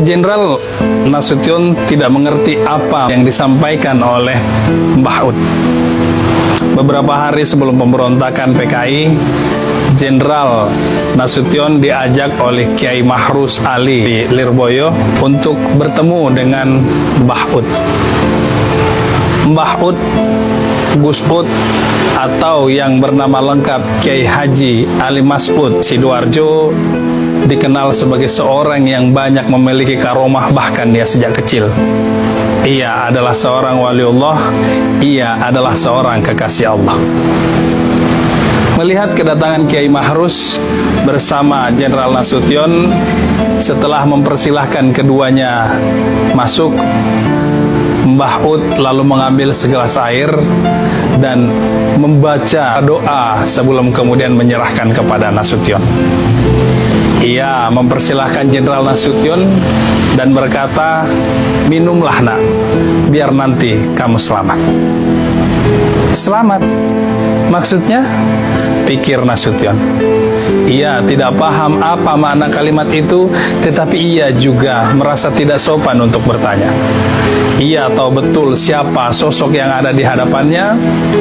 Jenderal Nasution tidak mengerti apa yang disampaikan oleh Mbah Ud. Beberapa hari sebelum pemberontakan PKI, Jenderal Nasution diajak oleh Kiai Mahrus Ali di Lirboyo untuk bertemu dengan Mbah Ud. Mbah Ud, Gus Ud, atau yang bernama lengkap Kiai Haji Ali Mas'ud Sidoarjo, dikenal sebagai seorang yang banyak memiliki karomah bahkan dia sejak kecil. Ia adalah seorang waliullah, ia adalah seorang kekasih Allah. Melihat kedatangan Kiai Mahrus bersama Jenderal Nasution, setelah mempersilahkan keduanya masuk, Mbah Ud lalu mengambil segelas air dan membaca doa sebelum kemudian menyerahkan kepada Nasution. Ia mempersilahkan Jenderal Nasution dan berkata, "Minumlah nak, biar nanti kamu selamat." Selamat? Maksudnya? Pikir Nasution. Ia tidak paham apa makna kalimat itu, tetapi ia juga merasa tidak sopan untuk bertanya. Ia tahu betul siapa sosok yang ada di hadapannya,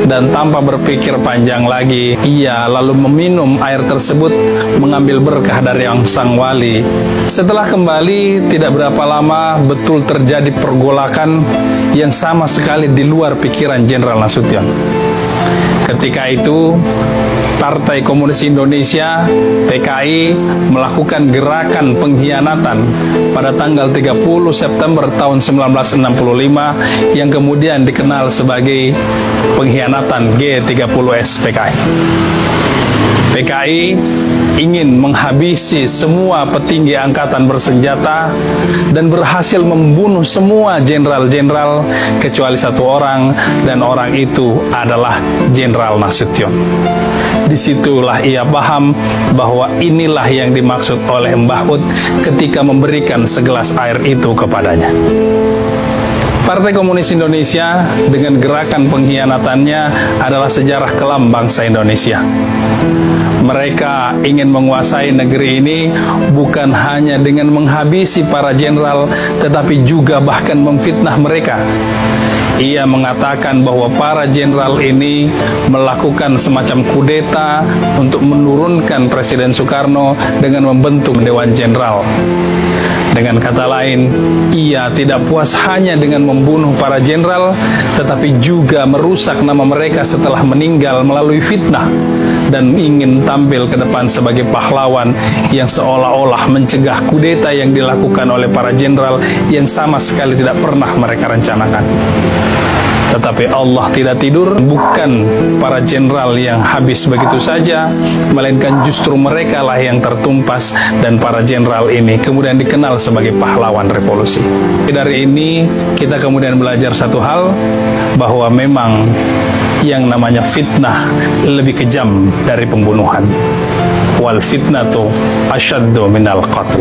dan tanpa berpikir panjang lagi, ia lalu meminum air tersebut, mengambil berkah dari sang wali. Setelah kembali, tidak berapa lama betul terjadi pergolakan yang sama sekali di luar pikiran Jenderal Nasution. Ketika itu, Partai Komunis Indonesia (PKI) melakukan gerakan pengkhianatan pada tanggal 30 September tahun 1965 yang kemudian dikenal sebagai pengkhianatan G30S PKI. PKI ingin menghabisi semua petinggi angkatan bersenjata dan berhasil membunuh semua jenderal-jenderal kecuali satu orang, dan orang itu adalah Jenderal Nasution. Disitulah ia paham bahwa inilah yang dimaksud oleh Mbah Ud ketika memberikan segelas air itu kepadanya. Partai Komunis Indonesia dengan gerakan pengkhianatannya adalah sejarah kelam bangsa Indonesia. Mereka ingin menguasai negeri ini bukan hanya dengan menghabisi para jenderal, tetapi juga bahkan memfitnah mereka. Ia mengatakan bahwa para jenderal ini melakukan semacam kudeta untuk menurunkan Presiden Soekarno dengan membentuk Dewan Jenderal. Dengan kata lain, ia tidak puas hanya dengan membunuh para jenderal, tetapi juga merusak nama mereka setelah meninggal melalui fitnah, dan ingin tampil ke depan sebagai pahlawan yang seolah-olah mencegah kudeta yang dilakukan oleh para jenderal yang sama sekali tidak pernah mereka rencanakan. Tetapi Allah tidak tidur, bukan para jenderal yang habis begitu saja, melainkan justru mereka lah yang tertumpas, dan para jenderal ini kemudian dikenal sebagai pahlawan revolusi. Dari ini kita kemudian belajar satu hal, bahwa memang yang namanya fitnah lebih kejam dari pembunuhan. Wal fitnatu asyaddu minal qatl.